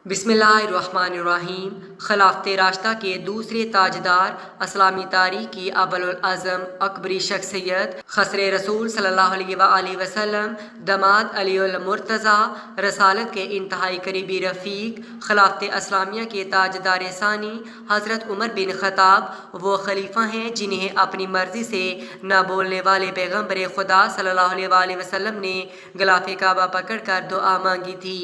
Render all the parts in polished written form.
بسم اللہ الرحمن الرحیم۔ خلافت راشدہ کے دوسرے تاجدار، اسلامی تاریخ کی ابوالعظم اکبری شخصیت، خسر رسول صلی اللہ علیہ وآلہ وسلم، داماد علی المرتضیٰ، رسالت کے انتہائی قریبی رفیق، خلافت اسلامیہ کے تاجدار ثانی حضرت عمر بن خطاب وہ خلیفہ ہیں جنہیں اپنی مرضی سے نہ بولنے والے پیغمبر خدا صلی اللہ علیہ وآلہ وسلم نے غلاف کعبہ پکڑ کر دعا مانگی تھی: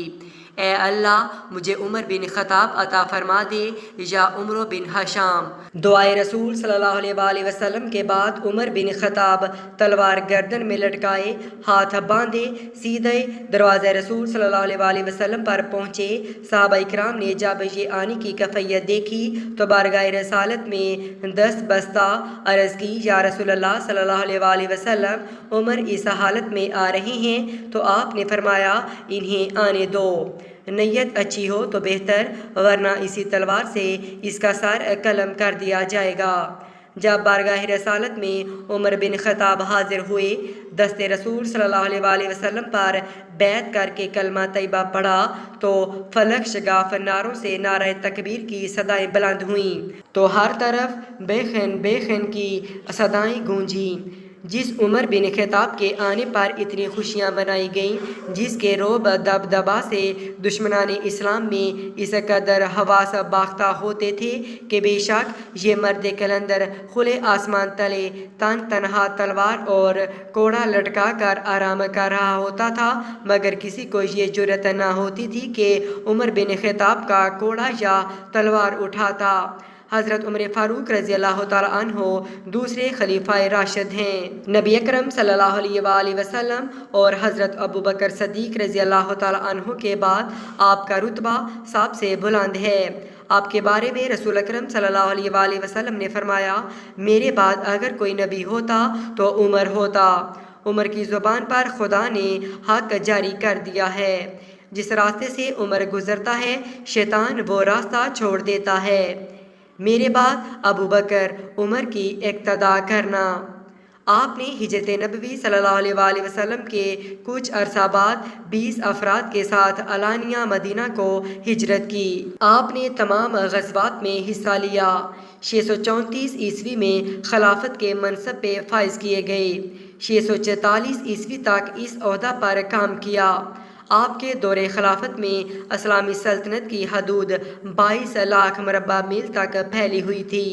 اے اللہ، مجھے عمر بن خطاب عطا فرما دے یا عمر بن ہشام۔ دعائے رسول صلی اللہ علیہ وآلہ وسلم کے بعد عمر بن خطاب تلوار گردن میں لٹکائے، ہاتھ باندھے، سیدھے دروازہ رسول صلی اللہ علیہ وآلہ وسلم پر پہنچے۔ صحابہ اکرام نے جب یہ آنے کی کیفیت دیکھی تو بارگاہ رسالت میں دست بستہ عرض کی: یا رسول اللہ صلی اللہ علیہ وآلہ وسلم، عمر اس حالت میں آ رہے ہیں۔ تو آپ نے فرمایا: انہیں آنے دو، نیت اچھی ہو تو بہتر، ورنہ اسی تلوار سے اس کا سر قلم کر دیا جائے گا۔ جب بارگاہ رسالت میں عمر بن خطاب حاضر ہوئے، دست رسول صلی اللہ علیہ وآلہ وسلم پر بیعت کر کے کلمہ طیبہ پڑھا تو فلک شگاف نعروں سے نعرہ تکبیر کی صدائیں بلند ہوئیں تو ہر طرف بے خین بے خین کی صدائیں گونجیں۔ جس عمر بن خطاب کے آنے پر اتنی خوشیاں منائی گئیں، جس کے رعب دبدبا سے دشمنان اسلام میں اس قدر حواس باختہ ہوتے تھے کہ بے شک یہ مرد کلندر کھلے آسمان تلے تنہا تلوار اور کوڑا لٹکا کر آرام کر رہا ہوتا تھا، مگر کسی کو یہ جرأت نہ ہوتی تھی کہ عمر بن خطاب کا کوڑا یا تلوار اٹھاتا۔ حضرت عمر فاروق رضی اللہ تعالیٰ عنہ دوسرے خلیفہ راشد ہیں۔ نبی اکرم صلی اللہ علیہ وآلہ وسلم اور حضرت ابو بکر صدیق رضی اللہ تعالیٰ عنہ کے بعد آپ کا رتبہ سب سے بلند ہے۔ آپ کے بارے میں رسول اکرم صلی اللہ علیہ وآلہ وسلم نے فرمایا: میرے بعد اگر کوئی نبی ہوتا تو عمر ہوتا۔ عمر کی زبان پر خدا نے حق جاری کر دیا ہے۔ جس راستے سے عمر گزرتا ہے، شیطان وہ راستہ چھوڑ دیتا ہے۔ میرے بعد ابو بکر عمر کی اقتداء کرنا۔ آپ نے ہجرت نبوی صلی اللہ علیہ وآلہ وسلم کے کچھ عرصہ بعد 20 افراد کے ساتھ علانیہ مدینہ کو ہجرت کی۔ آپ نے تمام غزوات میں حصہ لیا۔ 634 عیسوی میں خلافت کے منصب پہ فائز کیے گئے۔ 644 عیسوی تک اس عہدہ پر کام کیا۔ آپ کے دور خلافت میں اسلامی سلطنت کی حدود 22 لاکھ مربع میل تک پھیلی ہوئی تھی۔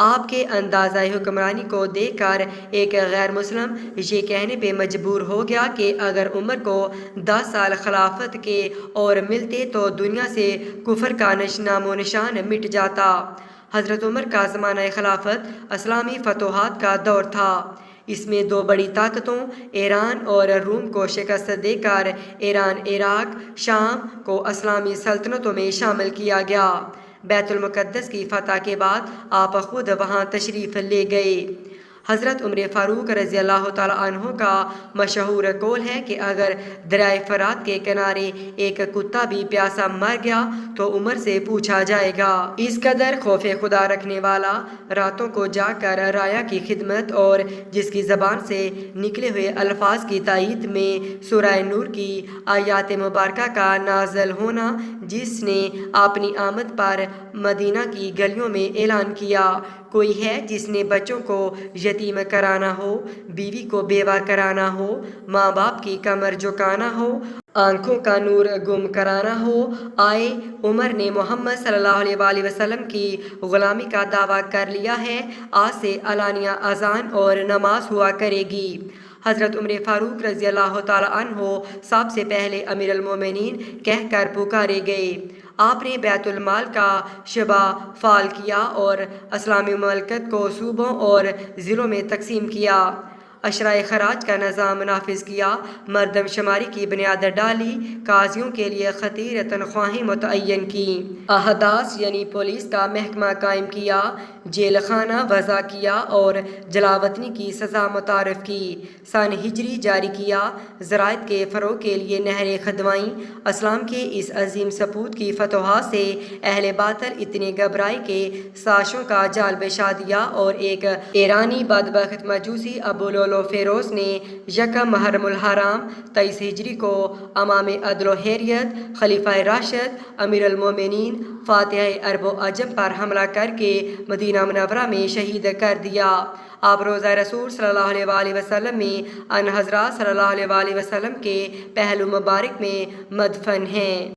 آپ کے اندازہ حکمرانی کو دیکھ کر ایک غیر مسلم یہ کہنے پہ مجبور ہو گیا کہ اگر عمر کو 10 سال خلافت کے اور ملتے تو دنیا سے کفر کا نام و نشان مٹ جاتا۔ حضرت عمر کا زمانہ خلافت اسلامی فتوحات کا دور تھا۔ اس میں دو بڑی طاقتوں ایران اور روم کو شکست دے کر ایران، عراق، شام کو اسلامی سلطنتوں میں شامل کیا گیا۔ بیت المقدس کی فتح کے بعد آپ خود وہاں تشریف لے گئے۔ حضرت عمر فاروق رضی اللہ تعالیٰ عنہ کا مشہور قول ہے کہ اگر دریائے فرات کے کنارے ایک کتا بھی پیاسا مر گیا تو عمر سے پوچھا جائے گا۔ اس قدر خوف خدا رکھنے والا، راتوں کو جا کر رایا کی خدمت اور جس کی زبان سے نکلے ہوئے الفاظ کی تائید میں سورہ نور کی آیات مبارکہ کا نازل ہونا، جس نے اپنی آمد پر مدینہ کی گلیوں میں اعلان کیا: کوئی ہے جس نے بچوں کو یتیم کرانا ہو، بیوی کو بیوہ کرانا ہو، ماں باپ کی کمر جھکانا ہو، آنکھوں کا نور گم کرانا ہو، آئے۔ عمر نے محمد صلی اللہ علیہ وآلہ وسلم کی غلامی کا دعویٰ کر لیا ہے، آج سے علانیہ اذان اور نماز ہوا کرے گی۔ حضرت عمر فاروق رضی اللہ تعالیٰ عنہ سب سے پہلے امیر المومنین کہہ کر پکارے گئے۔ آپ نے بیت المال کا شعبہ فعال کیا اور اسلامی مملکت کو صوبوں اور ضلعوں میں تقسیم کیا۔ اشرائے خراج کا نظام نافذ کیا، مردم شماری کی بنیاد ڈالی، قاضیوں کے لیے خطیر تنخواہیں متعین کیں، احداث یعنی پولیس کا محکمہ قائم کیا، جیل خانہ وضع کیا اور جلاوطنی کی سزا متعارف کی، سن ہجری جاری کیا، زراعت کے فروغ کے لیے نہریں کھدوائیں۔ اسلام کے اس عظیم سپوت کی فتوحات سے اہل باطل اتنے گھبرائے کہ سازشوں کا جال بچھا دیا اور ایک ایرانی بدبخت مجوسی ابو فضل و فیروز نے یکم محرم الحرام 23 ہجری کو امام عدل و حیریت خلیفہ راشد امیر المومنین فاتح عرب و عجم پر حملہ کر کے مدینہ منورہ میں شہید کر دیا۔ آپ روضہ رسول صلی اللہ علیہ وآلہ وسلم میں ان حضرات صلی اللہ علیہ وآلہ وسلم کے پہلو مبارک میں مدفن ہیں۔